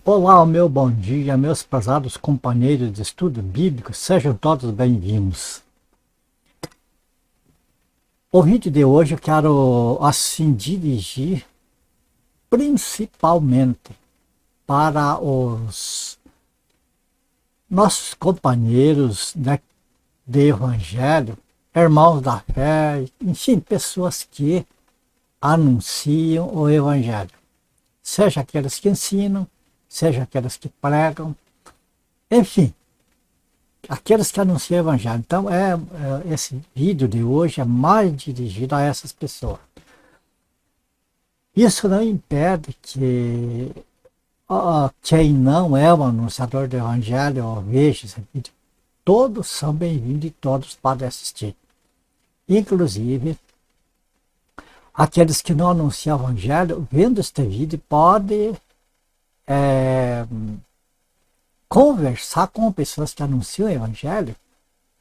Olá, meu bom dia, meus prezados companheiros de estudo bíblico, sejam todos bem-vindos. O vídeo de hoje eu quero assim dirigir principalmente para os nossos companheiros, né, de evangelho, irmãos da fé, enfim, pessoas que anunciam o evangelho, seja aqueles que ensinam, seja aqueles que pregam, enfim, aqueles que anunciam o evangelho. Então, esse vídeo de hoje é mais dirigido a essas pessoas. Isso não impede que quem não é um anunciador do evangelho ou veja esse vídeo, todos são bem-vindos e todos podem assistir. Inclusive, aqueles que não anunciam o evangelho, vendo este vídeo, podem conversar com pessoas que anunciam o evangelho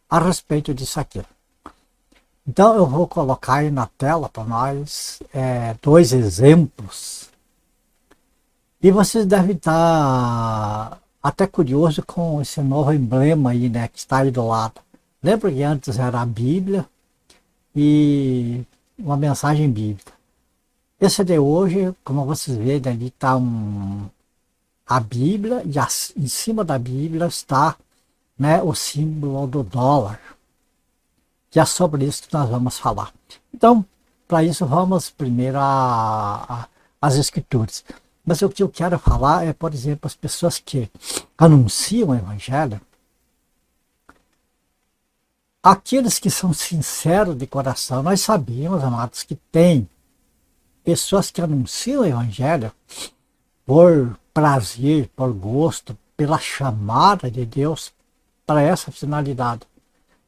a respeito disso aqui. Então eu vou colocar aí na tela para nós dois exemplos. E vocês devem estar até curiosos com esse novo emblema aí, né, que está aí do lado. Lembra que antes era a Bíblia e uma mensagem bíblica. Esse de hoje, como vocês veem, ali está a Bíblia e em cima da Bíblia está, né, o símbolo do dólar. Que é sobre isso que nós vamos falar. Então, para isso, vamos primeiro às escrituras. Mas o que eu quero falar é, por exemplo, as pessoas que anunciam o evangelho, aqueles que são sinceros de coração. Nós sabemos, amados, que tem pessoas que anunciam o evangelho por prazer, por gosto, pela chamada de Deus para essa finalidade.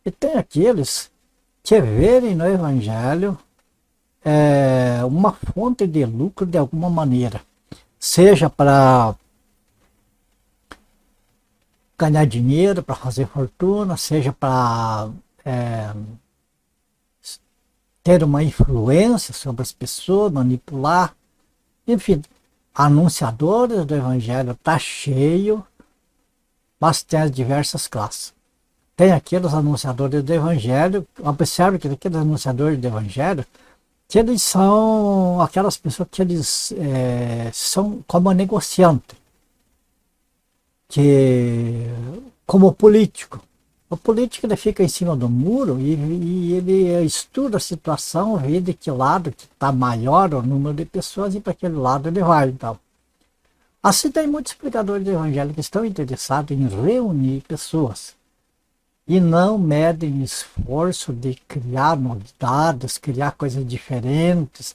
E tem aqueles que verem no evangelho uma fonte de lucro de alguma maneira, seja para ganhar dinheiro, para fazer fortuna, seja para ter uma influência sobre as pessoas, manipular, enfim, anunciadores do evangelho está cheio, mas tem as diversas classes. Tem aqueles anunciadores do evangelho, observe que aqueles anunciadores do evangelho, que eles são aquelas pessoas que eles são como negociante, que como político. O político ele fica em cima do muro e ele estuda a situação, vê de que lado que está maior o número de pessoas e para aquele lado ele vai. Então, assim tem muitos pregadores do evangelho que estão interessados em reunir pessoas e não medem esforço de criar novidades, criar coisas diferentes,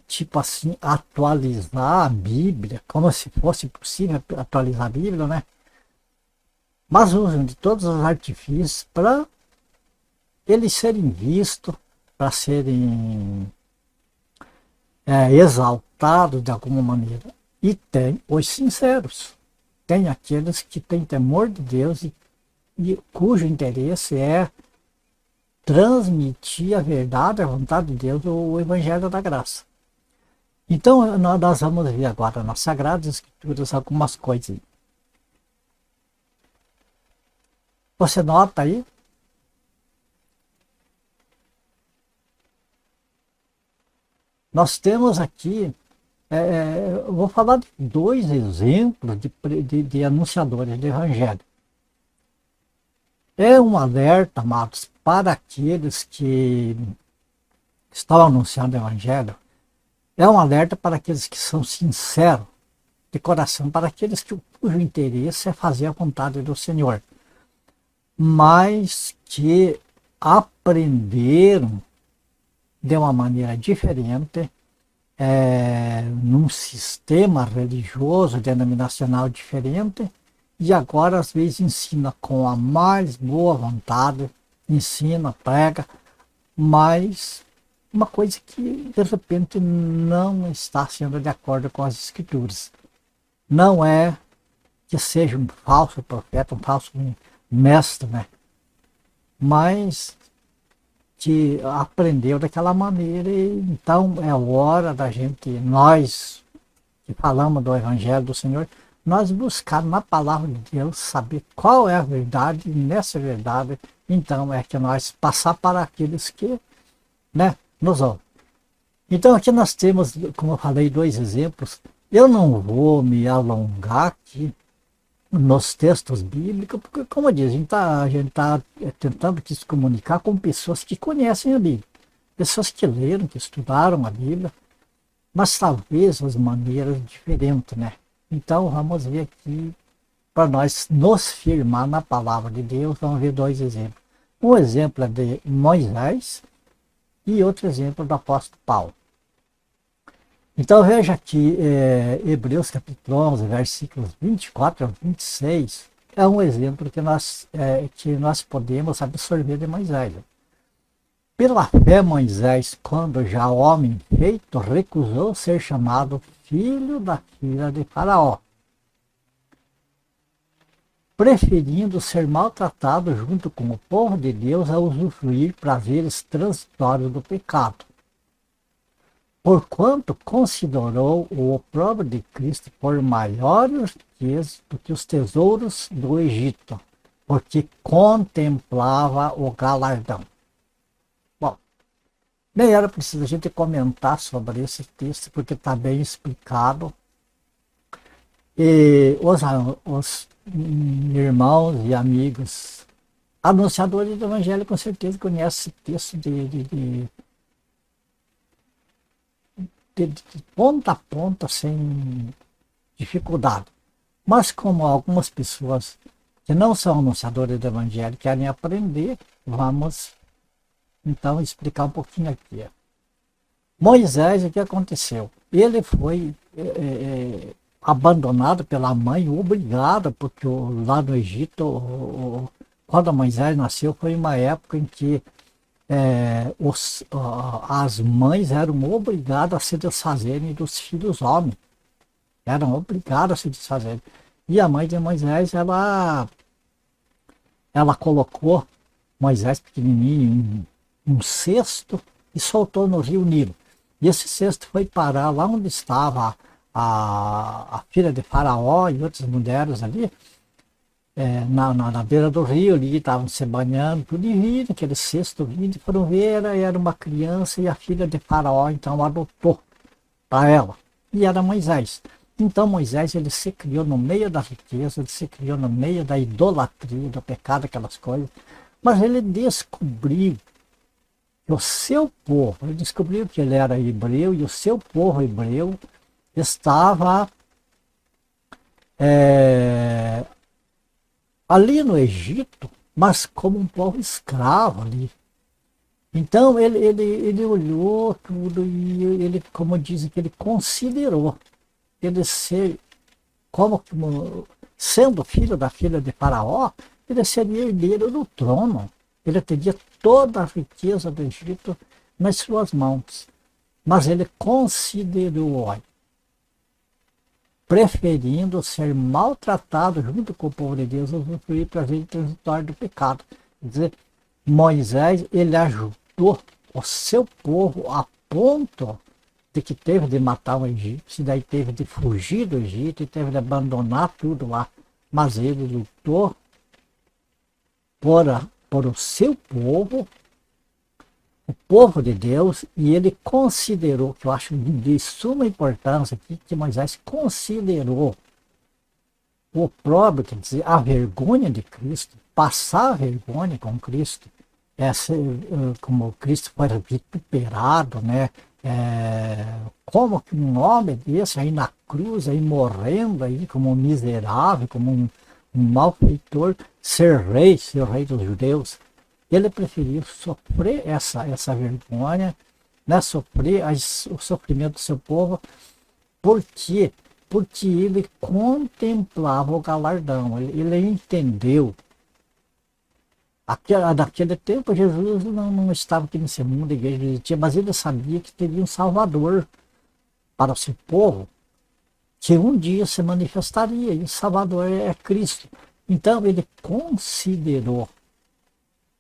tipo assim, atualizar a Bíblia, como se fosse possível atualizar a Bíblia, né? Mas usam de todos os artifícios para eles serem vistos, para serem exaltados de alguma maneira. E tem os sinceros, tem aqueles que têm temor de Deus e cujo interesse é transmitir a verdade, a vontade de Deus, o Evangelho da Graça. Então, nós vamos ver agora nas Sagradas Escrituras algumas coisas. Você nota aí? Nós temos aqui, eu vou falar de dois exemplos de anunciadores do Evangelho. É um alerta, amados, para aqueles que estão anunciando o Evangelho. É um alerta para aqueles que são sinceros de coração, para aqueles cujo interesse é fazer a vontade do Senhor, mas que aprenderam de uma maneira diferente, num sistema religioso, denominacional diferente, e agora às vezes ensina com a mais boa vontade, ensina, prega, mas uma coisa que de repente não está sendo de acordo com as escrituras. Não é que seja um falso profeta, um falso mestre, né? Mas que aprendeu daquela maneira e então é hora da gente, nós que falamos do Evangelho do Senhor, nós buscar na palavra de Deus, saber qual é a verdade, e nessa verdade, então é que nós passar para aqueles que, né, nos ouvem. Então aqui nós temos, como eu falei, dois exemplos. Eu não vou me alongar aqui nos textos bíblicos, porque, como eu disse, a gente tá tentando se comunicar com pessoas que conhecem a Bíblia, pessoas que leram, que estudaram a Bíblia, mas talvez as maneiras diferentes, né? Então vamos ver aqui, para nós nos firmar na palavra de Deus, vamos ver dois exemplos. Um exemplo é de Moisés e outro exemplo do apóstolo Paulo. Então veja aqui, Hebreus capítulo 11, versículos 24 a 26, é um exemplo que nós podemos absorver de Moisés. Pela fé, Moisés, quando já homem feito, recusou ser chamado filho da filha de Faraó, preferindo ser maltratado junto com o povo de Deus a usufruir prazeres transitórios do pecado. Porquanto considerou o opróbrio de Cristo por maiores riquezas do que os tesouros do Egito, porque contemplava o galardão. Bom, nem era preciso a gente comentar sobre esse texto, porque está bem explicado. E os irmãos e amigos anunciadores do Evangelho com certeza conhecem esse texto de ponta a ponta, sem dificuldade. Mas como algumas pessoas que não são anunciadores do Evangelho querem aprender, vamos então explicar um pouquinho aqui. Moisés, o que aconteceu? Ele foi abandonado pela mãe, obrigado, porque lá no Egito, quando Moisés nasceu, foi uma época em que as mães eram obrigadas a se desfazerem dos filhos homens. Eram obrigadas a se desfazerem. E a mãe de Moisés, ela colocou Moisés pequenininho em um cesto e soltou no rio Nilo. E esse cesto foi parar lá onde estava a filha de Faraó e outras mulheres ali, na beira do rio ali, estavam se banhando, tudo, e viram aquele cesto vindo, e foram ver, era uma criança, e a filha de Faraó então adotou para ela, e era Moisés. Então Moisés, ele se criou no meio da riqueza, ele se criou no meio da idolatria, do pecado, aquelas coisas, mas ele descobriu que o seu povo, ele descobriu que ele era hebreu, e o seu povo hebreu estava ali no Egito, mas como um povo escravo ali. Então ele olhou tudo e ele, como dizem, que ele considerou ele ser, como sendo filho da filha de Faraó, ele seria herdeiro do trono. Ele teria toda a riqueza do Egito nas suas mãos. Mas ele considerou, preferindo ser maltratado junto com o povo de Deus, usufruir prazer transitório do pecado. Quer dizer, Moisés, ele ajudou o seu povo a ponto de que teve de matar um egípcio, daí teve de fugir do Egito e teve de abandonar tudo lá. Mas ele lutou por o seu povo, o povo de Deus, e ele considerou, que eu acho de suma importância aqui, que Moisés considerou o opróbrio, quer dizer, a vergonha de Cristo, passar a vergonha com Cristo, como Cristo foi vituperado, né? Como que um homem desse aí na cruz, aí morrendo aí como um miserável, como um malfeitor, ser rei dos judeus. Ele preferiu sofrer essa vergonha, né? Sofrer o sofrimento do seu povo, porque ele contemplava o galardão, ele entendeu. Naquele tempo Jesus não estava aqui nesse mundo, a igreja existia, mas ele sabia que teria um Salvador para o seu povo, que um dia se manifestaria, e o Salvador é Cristo. Então ele considerou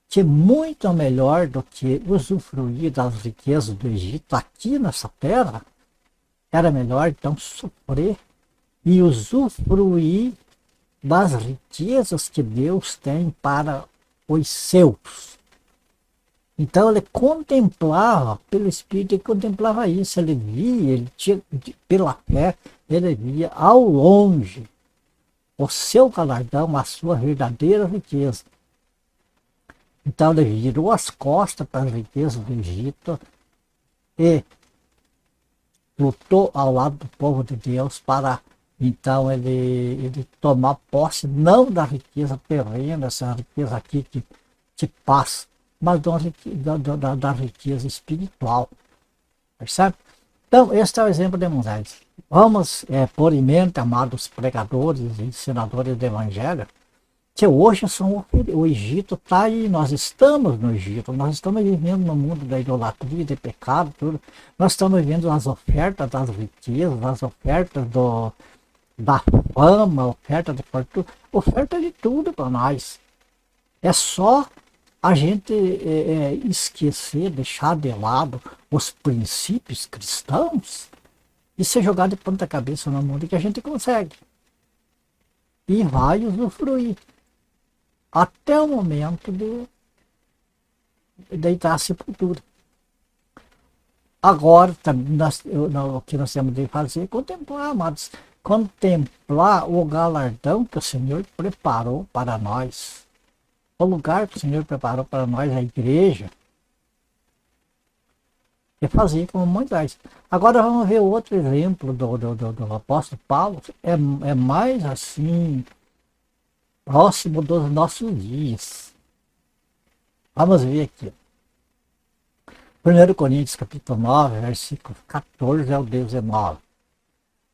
que muito melhor do que usufruir das riquezas do Egito aqui nessa terra, era melhor então sofrer e usufruir das riquezas que Deus tem para os seus. Então ele contemplava, pelo Espírito, ele contemplava isso, ele via, ele tinha, pela fé, ele via ao longe o seu galardão, a sua verdadeira riqueza. Então ele virou as costas para as riquezas do Egito e lutou ao lado do povo de Deus para então ele tomar posse não da riqueza terrena, essa riqueza aqui que passa, mas da riqueza espiritual. Percebe? Então, esse é o exemplo de Moisés. Vamos pôr em mente, amados pregadores e ensinadores do Evangelho, que hoje o Egito está aí, nós estamos no Egito, nós estamos vivendo no mundo da idolatria, de pecado, tudo. Nós estamos vivendo as ofertas das riquezas, as ofertas da fama, oferta de fortuna, oferta de tudo para nós. É só a gente esquecer, deixar de lado os princípios cristãos e ser jogado de ponta cabeça no mundo que a gente consegue. E vai usufruir. Até o momento de deitar a sepultura. Agora, o que nós temos de fazer é contemplar, amados. Contemplar o galardão que o Senhor preparou para nós. O lugar que o Senhor preparou para nós, a igreja. E fazer como Moisés. Agora vamos ver outro exemplo do apóstolo Paulo. É mais assim, próximo dos nossos dias. Vamos ver aqui. 1 Coríntios capítulo 9, versículo 14 ao 19.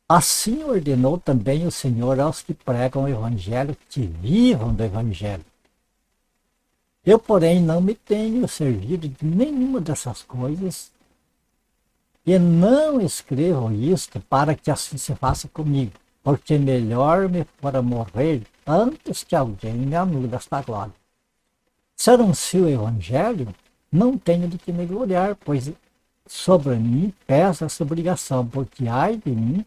Assim ordenou também o Senhor aos que pregam o Evangelho, que vivam do Evangelho. Eu, porém, não me tenho servido de nenhuma dessas coisas, e não escrevo isto para que assim se faça comigo, porque melhor me fora morrer antes que alguém me anule desta glória. Se anuncio o Evangelho, não tenho de que me gloriar, pois sobre mim pesa essa obrigação, porque ai de mim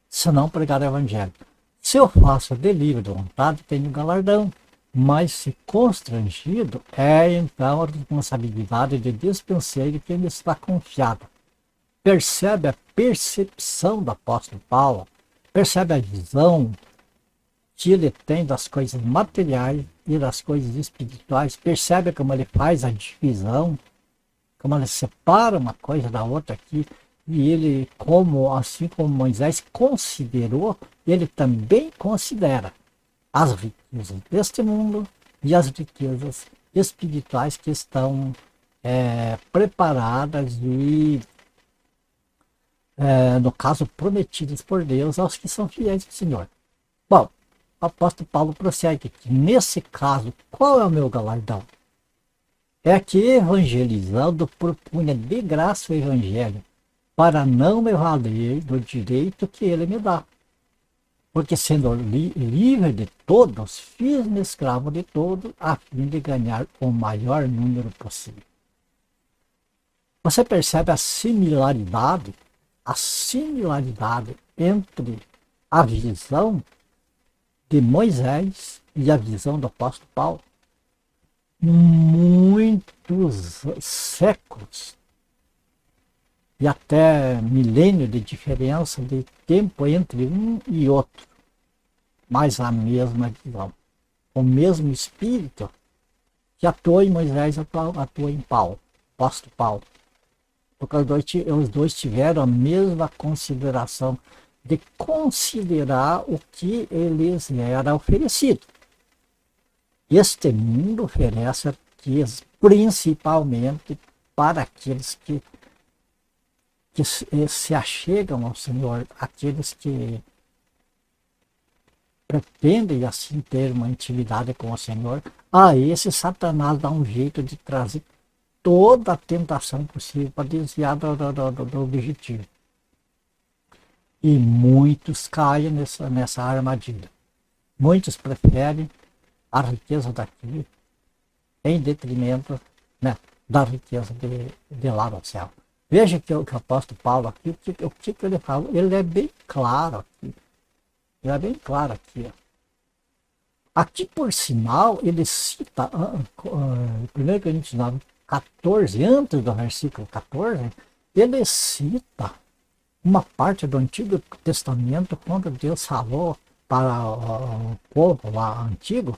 se não pregar o Evangelho. Se eu faço de livre vontade, tenho galardão, mas se constrangido, é então a responsabilidade de dispenseiro que me está confiada. Percebe a percepção do apóstolo Paulo, percebe a visão que ele tem das coisas materiais e das coisas espirituais, percebe como ele faz a divisão, como ele separa uma coisa da outra aqui, e ele, assim como Moisés considerou, ele também considera as riquezas deste mundo e as riquezas espirituais que estão preparadas e, no caso, prometidas por Deus aos que são fiéis ao Senhor. Bom, o apóstolo Paulo prossegue aqui. Nesse caso, qual é o meu galardão? É que evangelizando propunha de graça o evangelho, para não me valer do direito que ele me dá. Porque sendo livre de todos, fiz-me escravo de todos, a fim de ganhar o maior número possível. Você percebe a similaridade entre a visão de Moisés e a visão do apóstolo Paulo? Muitos séculos e até milênios de diferença de tempo entre um e outro, mas a mesma visão, o mesmo espírito que atua em Moisés atua em Paulo, apóstolo Paulo, porque os dois tiveram a mesma consideração de considerar o que lhes era oferecido. Este mundo oferece riquezas principalmente para aqueles que se achegam ao Senhor, aqueles que pretendem assim ter uma intimidade com o Senhor. A esse Satanás dá um jeito de trazer toda a tentação possível para desviar do objetivo. E muitos caem nessa armadilha. Muitos preferem a riqueza daqui em detrimento, né, da riqueza de lá no céu. Veja que o apóstolo Paulo aqui, o que ele fala, ele é bem claro aqui. Ele é bem claro aqui. Ó. Aqui, por sinal, ele cita, 1 Coríntios 9, 14, antes do versículo 14, ele cita uma parte do Antigo Testamento, quando Deus falou para o povo lá antigo,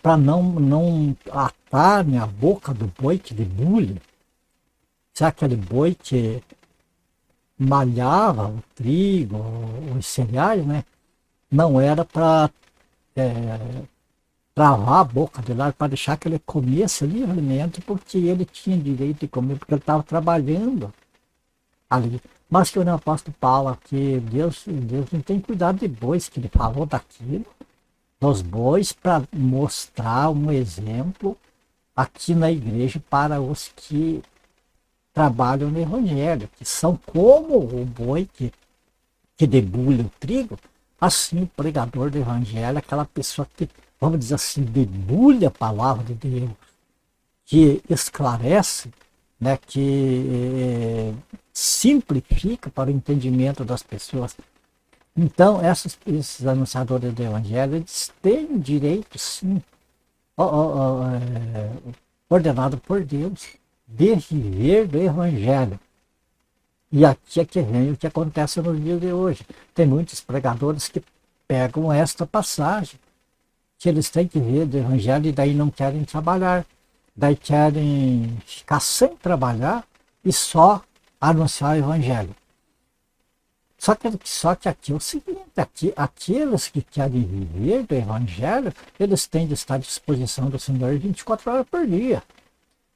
para não atarem a boca do boi que debulha. Se aquele boi que malhava o trigo, os cereais, né? Não era para travar a boca dele, era para deixar que ele comesse livremente, porque ele tinha direito de comer, porque ele estava trabalhando ali. Mas que o apóstolo Paulo aqui, Deus não tem cuidado de bois, que ele falou daquilo, dos bois, para mostrar um exemplo aqui na igreja para os que trabalham no evangelho, que são como o boi que debulha o trigo, assim o pregador do evangelho, aquela pessoa que, vamos dizer assim, debulha a palavra de Deus, que esclarece, né, que simplifica para o entendimento das pessoas. Então, esses anunciadores do evangelho, eles têm direito, sim, ordenado por Deus, de viver do evangelho. E aqui é que vem o que acontece nos dias de hoje. Tem muitos pregadores que pegam esta passagem, que eles têm que ver do evangelho e daí não querem trabalhar. Daí querem ficar sem trabalhar e só anunciar o evangelho. Só que aqui é o seguinte, aqueles que querem viver do evangelho, eles têm de estar à disposição do Senhor 24 horas por dia.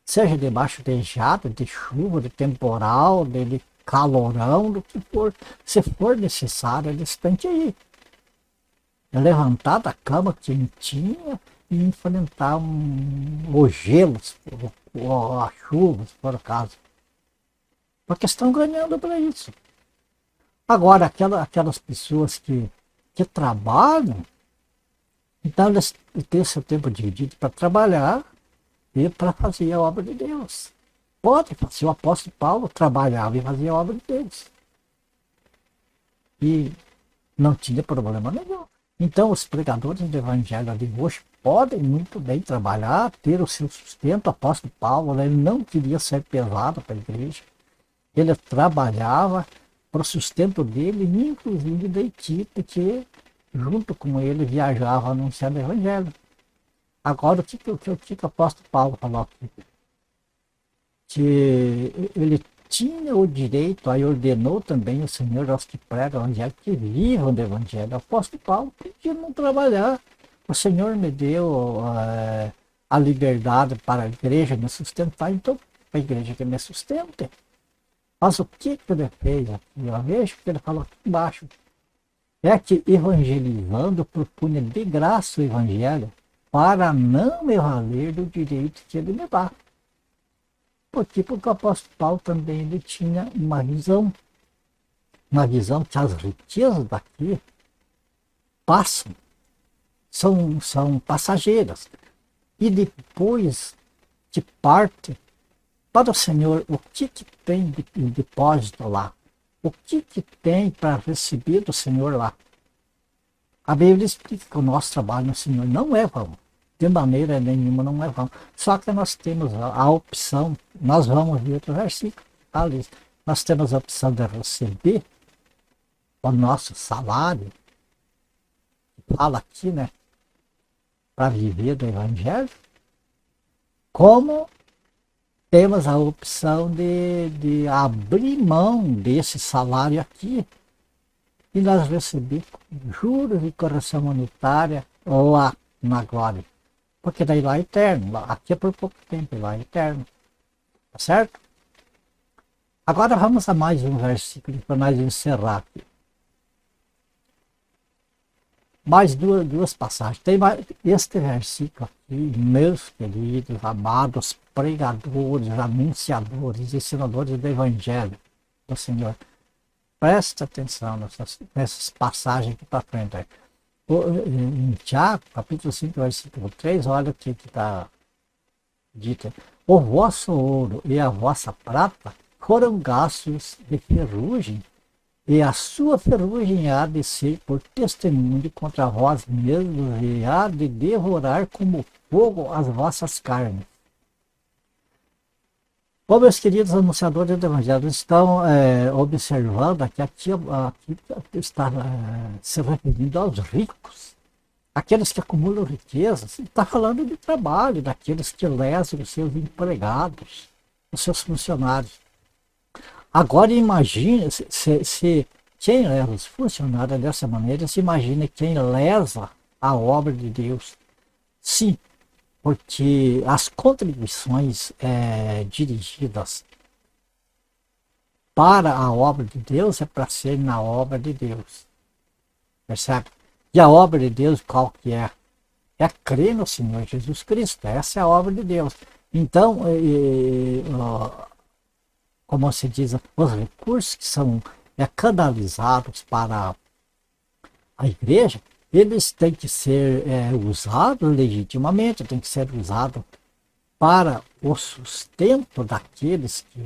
Seja debaixo de geada, de chuva, de temporal, de calorão, do que for. Se for necessário, eles têm que ir. Levantar da cama quentinha e enfrentar o gelo, ou a chuva, se for o caso. Porque estão ganhando para isso. Agora, aquelas pessoas que trabalham, então eles têm seu tempo dividido para trabalhar e para fazer a obra de Deus. Pode fazer. O apóstolo Paulo trabalhava e fazia a obra de Deus. E não tinha problema nenhum. Então, os pregadores do evangelho de hoje podem muito bem trabalhar, ter o seu sustento. O apóstolo Paulo, ele não queria ser pesado para a igreja. Ele trabalhava para o sustento dele, inclusive da equipe que, junto com ele, viajava anunciando o evangelho. Agora, o que o apóstolo Paulo falou aqui? Que ele tinha o direito, aí ordenou também o Senhor aos que pregam o evangelho, que vivam do evangelho. O apóstolo Paulo podia não trabalhar. O Senhor me deu a liberdade para a igreja me sustentar, então a igreja que me sustente. Mas o que ele fez aqui? Eu vejo que ele falou aqui embaixo. É que evangelizando propunha de graça o evangelho para não me valer do direito que ele me dá. Porque o apóstolo Paulo também ele tinha uma visão que as riquezas daqui passam, são passageiras. E depois que parte para o Senhor, o que tem de depósito lá? O que tem para receber do Senhor lá? A Bíblia explica que o nosso trabalho no Senhor não é vão. De maneira nenhuma não é vão. Só que nós temos a opção, nós vamos ver outro versículo, ali. Nós temos a opção de receber o nosso salário, fala aqui, né? Para viver do Evangelho, como temos a opção de abrir mão desse salário aqui e nós receber juros e correção monetária lá na glória. Porque daí lá é eterno, aqui é por pouco tempo, lá é eterno. Tá certo? Agora vamos a mais um versículo para nós encerrar aqui. Mais duas passagens. Tem este versículo aqui, meus queridos, amados pregadores, anunciadores, ensinadores do Evangelho do Senhor. Presta atenção nessas passagens aqui para frente. Em Tiago, capítulo 5, versículo 3, olha o que está dito. O vosso ouro e a vossa prata foram gastos de ferrugem, e a sua ferrugem há de ser por testemunho contra vós mesmos, e há de devorar como fogo as vossas carnes. Bom, meus queridos anunciadores do Evangelho, estão observando que aqui está se referindo aos ricos, aqueles que acumulam riquezas. Está falando de trabalho, daqueles que lesam os seus empregados, os seus funcionários. Agora imagine se quem lesa os funcionários dessa maneira, se imagine quem lesa a obra de Deus. Sim, porque as contribuições dirigidas para a obra de Deus é para ser na obra de Deus. Percebe? E a obra de Deus qual que é? É crer no Senhor Jesus Cristo. Essa é a obra de Deus. Então, como se diz, os recursos que são canalizados para a igreja, eles têm que ser usados legitimamente, têm que ser usados para o sustento daqueles que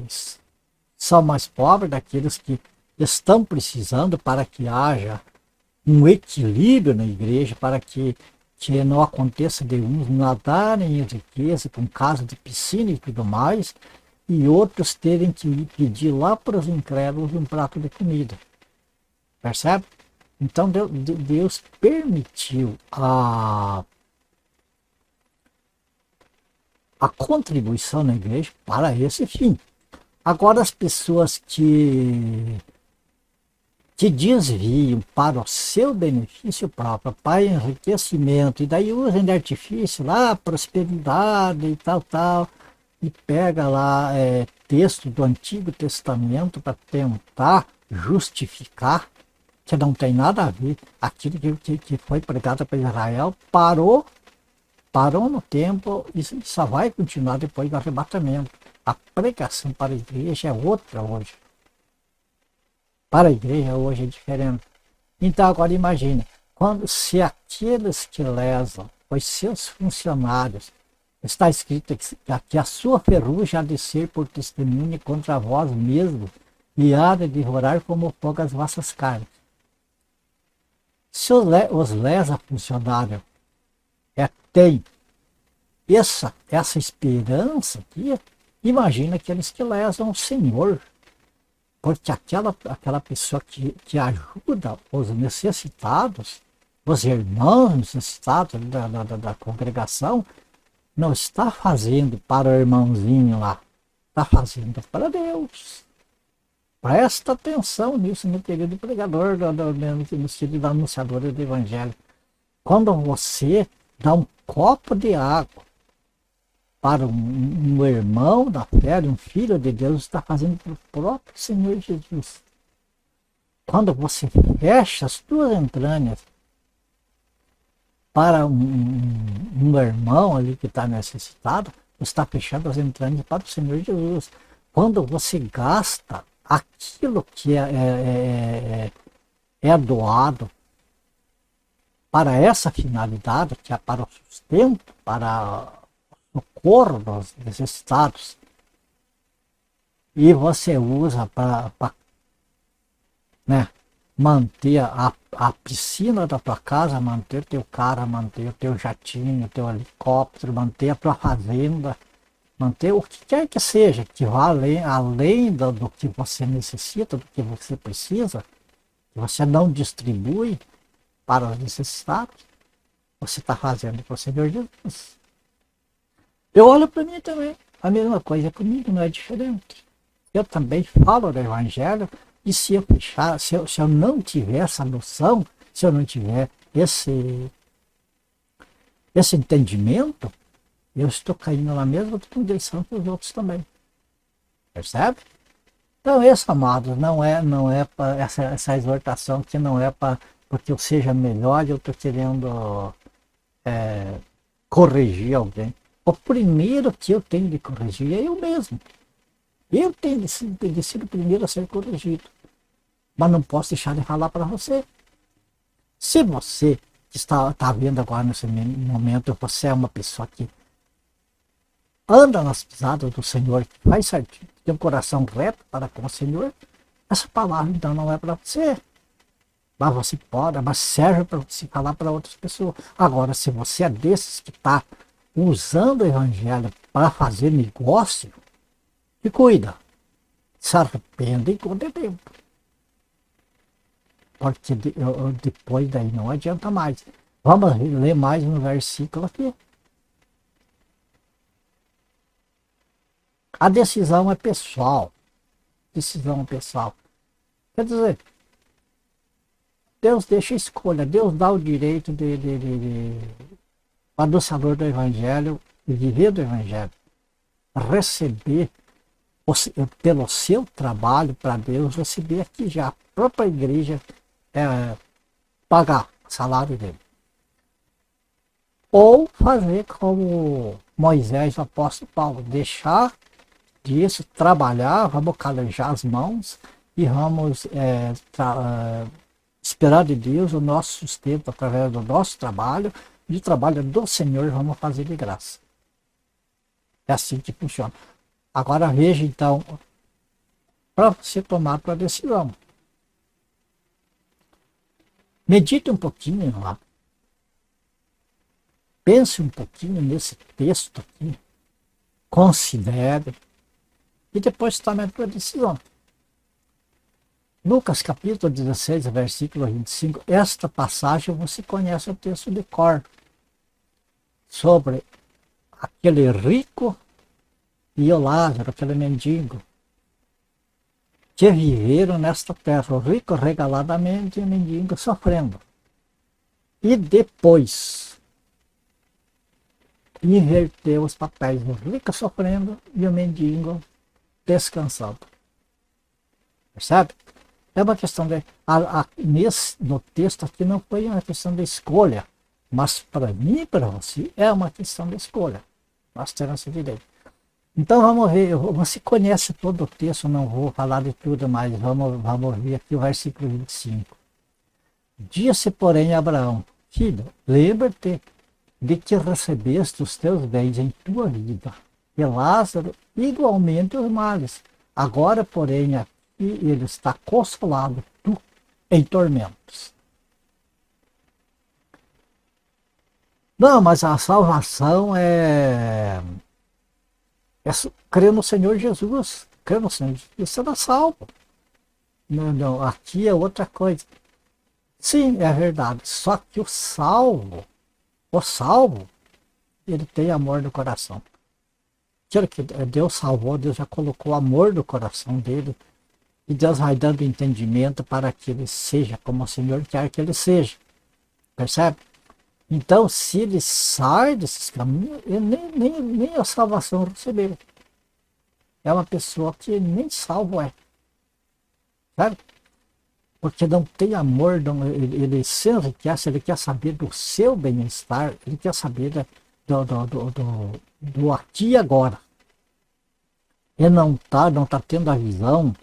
são mais pobres, daqueles que estão precisando, para que haja um equilíbrio na igreja, para que não aconteça de uns nadarem em riqueza, com casa de piscina e tudo mais, e outros terem que pedir lá para os incrédulos um prato de comida. Percebe? Então Deus permitiu a contribuição na igreja para esse fim. Agora as pessoas que desviam para o seu benefício próprio, para enriquecimento, e daí usam de artifício lá, prosperidade e tal, e pega lá texto do Antigo Testamento para tentar justificar que não tem nada a ver. Aquilo que foi pregado para Israel parou no tempo e só vai continuar depois do arrebatamento. A pregação para a igreja é outra hoje. Para a igreja hoje é diferente. Então agora imagine, se aqueles que lesam os seus funcionários, está escrito que a sua ferrugem há de ser por testemunho contra vós mesmos, e há de devorar como fogo as vossas carnes. Se os lesa funcionário tem essa esperança aqui, imagina aqueles que lesam o Senhor. Porque aquela pessoa que ajuda os necessitados, os irmãos necessitados da congregação, não está fazendo para o irmãozinho lá, está fazendo para Deus. Presta atenção nisso, meu querido pregador, no sentido da anunciadora do Evangelho. Quando você dá um copo de água para um irmão da fé, um filho de Deus, está fazendo para o próprio Senhor Jesus. Quando você fecha as tuas entranhas para um irmão ali que está necessitado, você está fechando as entranhas para o Senhor Jesus. Quando você gasta aquilo que é doado para essa finalidade, que é para o sustento, para o socorro dos necessitados, e você usa para manter a piscina da tua casa, manter teu carro, manter o teu jatinho, teu helicóptero, manter a tua fazenda, manter o que quer que seja, que vá além do que você necessita, do que você precisa, que você não distribui para os necessitados, você está fazendo para o Senhor Jesus. Eu olho para mim também, a mesma coisa comigo, não é diferente. Eu também falo do Evangelho, e se eu fechar, se eu não tiver essa noção, se eu não tiver esse entendimento, eu estou caindo na mesma condição que os outros também. Percebe? Então, esse, amados, não é para essa exortação que não é para porque eu seja melhor e eu estou querendo corrigir alguém. O primeiro que eu tenho de corrigir é eu mesmo. Eu tenho de ser o primeiro a ser corrigido. Mas não posso deixar de falar para você. Se você que está vendo agora nesse momento, você é uma pessoa que anda nas pisadas do Senhor, que faz certinho, tem um coração reto para com o Senhor, essa palavra então não é para você. Mas você pode, mas serve para você falar para outras pessoas. Agora, se você é desses que está usando o evangelho para fazer negócio, e cuida, se arrependa enquanto é tempo. Porque depois daí não adianta mais. Vamos ler mais um versículo aqui. A decisão é pessoal. Decisão é pessoal. Quer dizer, Deus deixa a escolha, Deus dá o direito de anunciador do Evangelho, de viver do Evangelho, receber, pelo seu trabalho para Deus, receber aqui já a própria igreja pagar o salário dele. Ou fazer como Moisés, o apóstolo Paulo, deixar disso, trabalhar, vamos calejar as mãos e vamos esperar de Deus o nosso sustento através do nosso trabalho e o trabalho do Senhor vamos fazer de graça. É assim que funciona. Agora veja então, para você tomar a sua decisão. Medite um pouquinho lá. Pense um pouquinho nesse texto aqui. Considere. E depois tome a sua decisão. Lucas capítulo 16, versículo 25. Esta passagem você conhece o texto de cor. Sobre aquele rico e o Lázaro, aquele mendigo, que viveram nesta terra, o rico regaladamente e o mendigo sofrendo. E depois inverteu os papéis, o rico sofrendo e o mendigo descansando. Percebe? É uma questão de... no texto aqui não foi uma questão de escolha, mas para mim e para você é uma questão de escolha. Nós temos esse direito. Então vamos ver, você conhece todo o texto, não vou falar de tudo, mas vamos ver aqui o versículo 25. Disse, porém, Abraão: filho, lembra-te de que recebeste os teus bens em tua vida, e Lázaro igualmente os males. Agora, porém, aqui ele está consolado, tu em tormentos. Não, mas a salvação é crer no Senhor Jesus. Crer no Senhor Jesus, você será salvo. Não, aqui é outra coisa. Sim, é verdade. Só que o salvo, ele tem amor no coração. Aquilo que Deus salvou, Deus já colocou amor no coração dele. E Deus vai dando entendimento para que ele seja como o Senhor quer que ele seja. Percebe? Então, se ele sai desses caminhos, ele nem a salvação recebeu. É uma pessoa que nem salvo é. Sabe? Porque não tem amor, ele se enriquece, ele quer saber do seu bem-estar, ele quer saber do aqui e agora. Ele não tá tendo a visão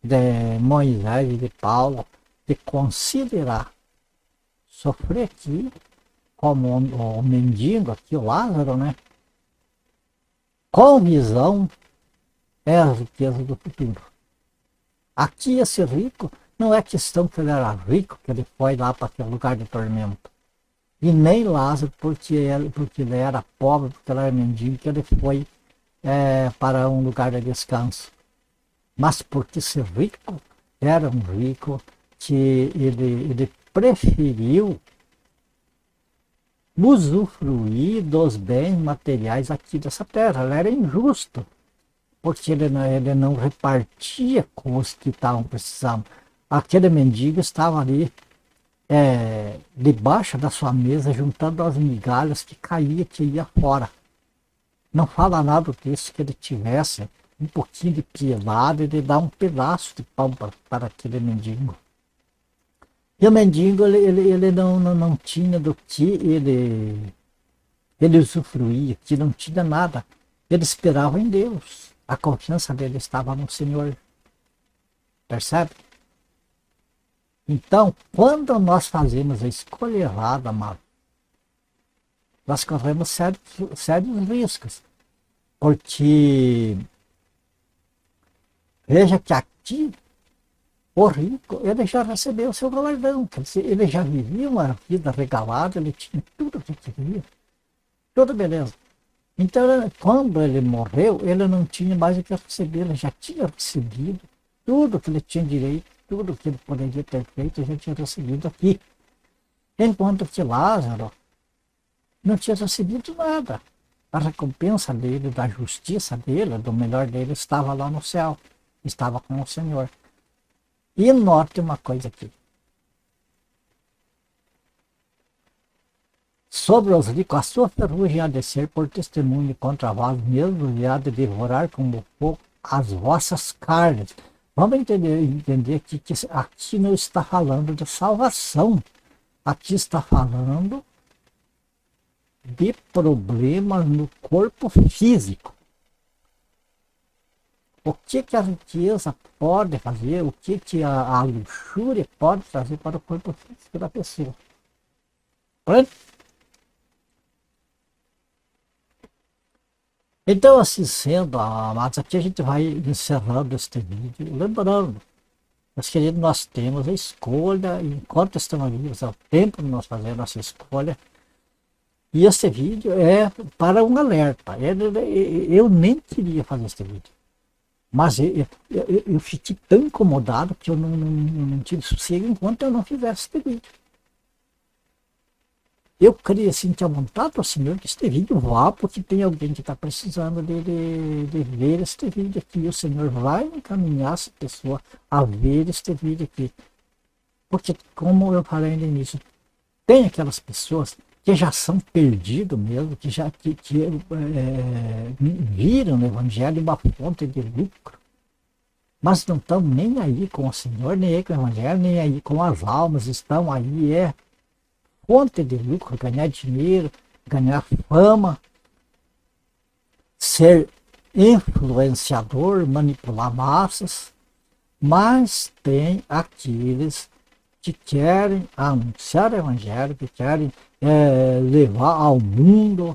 de Moisés e de Paulo de considerar sofrer aqui, como o mendigo aqui, o Lázaro, né? Com visão é a riqueza do futuro. Aqui esse rico, não é questão que ele era rico, que ele foi lá para aquele lugar de tormento. E nem Lázaro, porque ele era pobre, porque ele era mendigo, que ele foi para um lugar de descanso. Mas porque esse rico era um rico que ele preferiu usufruir dos bens materiais aqui dessa terra. Ele era injusto, porque ele não repartia com os que estavam precisando. Aquele mendigo estava ali debaixo da sua mesa, juntando as migalhas que caía, que ia fora. Não fala nada do texto que ele tivesse um pouquinho de piedade e de dar um pedaço de pão para aquele mendigo. E o mendigo, ele não tinha do que ele usufruía, que não tinha nada. Ele esperava em Deus. A confiança dele estava no Senhor. Percebe? Então, quando nós fazemos a escolha errada, amado, nós corremos sérios riscos. Porque veja que aqui o rico, ele já recebeu o seu galardão, ele já vivia uma vida regalada, ele tinha tudo o que queria, toda beleza. Então, quando ele morreu, ele não tinha mais o que receber, ele já tinha recebido tudo que ele tinha direito, tudo que ele poderia ter feito, ele já tinha recebido aqui. Enquanto que Lázaro não tinha recebido nada. A recompensa dele, da justiça dele, do melhor dele, estava lá no céu, estava com o Senhor. E note uma coisa aqui. Sobre os ricos, a sua ferrugem há de ser por testemunho contra vós mesmos e há de devorar como fogo as vossas carnes. Vamos entender aqui que aqui não está falando de salvação. Aqui está falando de problemas no corpo físico. O que a riqueza pode fazer, o que a luxúria pode trazer para o corpo físico da pessoa. Pronto? Então, assim sendo, amados, aqui a gente vai encerrando este vídeo, lembrando, meus queridos, nós temos a escolha, enquanto estamos vivos, é o tempo de nós fazer a nossa escolha. E esse vídeo é para um alerta. Eu nem queria fazer este vídeo. Mas eu fiquei tão incomodado que eu não tive sossego enquanto eu não fizesse este vídeo. Eu queria sentir a vontade do Senhor que este vídeo vá, porque tem alguém que está precisando de ver este vídeo aqui. E o Senhor vai encaminhar essa pessoa a ver este vídeo aqui. Porque, como eu falei no início, tem aquelas pessoas que já são perdidos mesmo, que já viram no Evangelho uma fonte de lucro, mas não estão nem aí com o Senhor, nem aí com o Evangelho, nem aí com as almas, estão aí, fonte de lucro, ganhar dinheiro, ganhar fama, ser influenciador, manipular massas, mas tem aqueles que querem anunciar o Evangelho, que querem levar ao mundo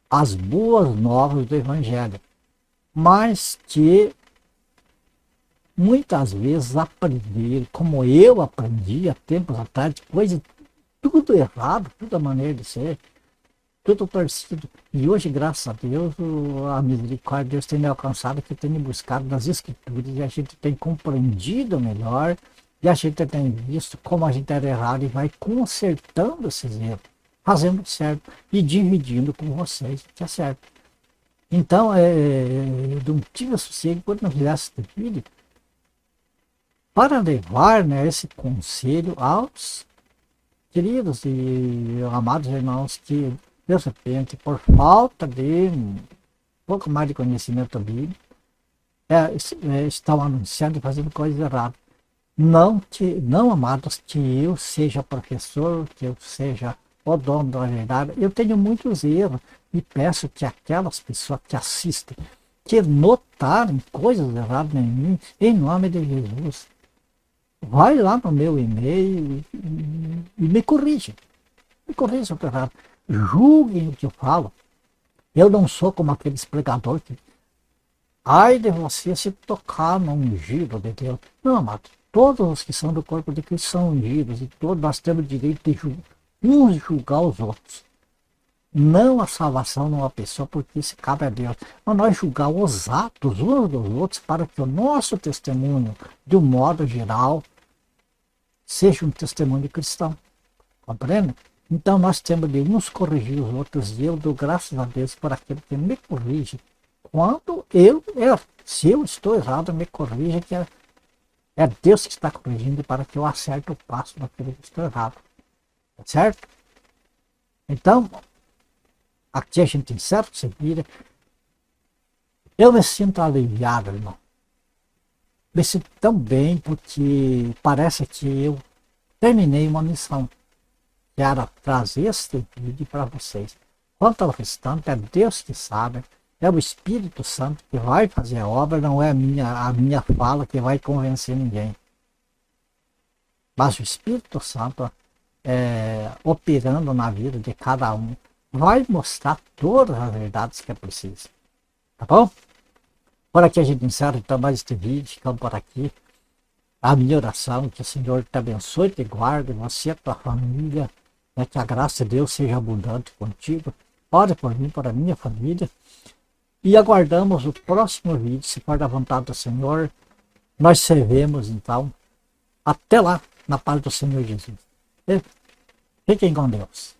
as boas novas do Evangelho, mas que muitas vezes aprenderam, como eu aprendi há tempos atrás, depois de tudo errado, toda maneira de ser, tudo torcido. E hoje, graças a Deus, a misericórdia de Deus tem me alcançado, que tem me buscado nas Escrituras, e a gente tem compreendido melhor, e a gente tem visto como a gente era errado e vai consertando esses erros, fazendo certo e dividindo com vocês, que é certo. Então, eu não tive sossego quando não fizesse esse vídeo, para levar, né, esse conselho aos queridos e amados irmãos que, de repente, por falta de um pouco mais de conhecimento bíblico, estão anunciando e fazendo coisas erradas. Não, amados, que eu seja professor, que eu seja o dono da verdade. Eu tenho muitos erros e peço que aquelas pessoas que assistem, que notarem coisas erradas em mim, em nome de Jesus, vai lá no meu e-mail e me corrige. Me corrija se eu estou errado. Julguem o que eu falo. Eu não sou como aqueles pregadores que... Ai de você se tocar no ungido de Deus. Não, amado. Todos os que são do corpo de Cristo são ungidos. E todos nós temos o direito de uns julgar os outros. Não a salvação numa pessoa, porque isso cabe a Deus. Mas nós julgar os atos uns dos outros para que o nosso testemunho, de um modo geral, seja um testemunho cristão. Compreende? Então nós temos de uns corrigir os outros, e eu dou graças a Deus por aquele que me corrige. Quando se eu estou errado, me corrija, que é Deus que está corrigindo para que eu acerte o passo naquele que estou errado. Tá certo? Então, aqui a gente encerra esse vídeo. Eu me sinto aliviado, irmão. Me sinto tão bem, porque parece que eu terminei uma missão, que era trazer este vídeo para vocês. Quanto ao restante, é Deus que sabe, é o Espírito Santo que vai fazer a obra, não é a minha fala que vai convencer ninguém. Mas o Espírito Santo operando na vida de cada um, vai mostrar todas as verdades que é preciso. Tá bom? Por aqui a gente encerra então mais este vídeo. Ficamos por aqui. A minha oração, que o Senhor te abençoe, te guarde, você e a tua família, né, que a graça de Deus seja abundante contigo. Ore por mim, por a minha família. E aguardamos o próximo vídeo, se for da vontade do Senhor. Nós servemos então. Até lá, na paz do Senhor Jesus. E fiquem com Deus.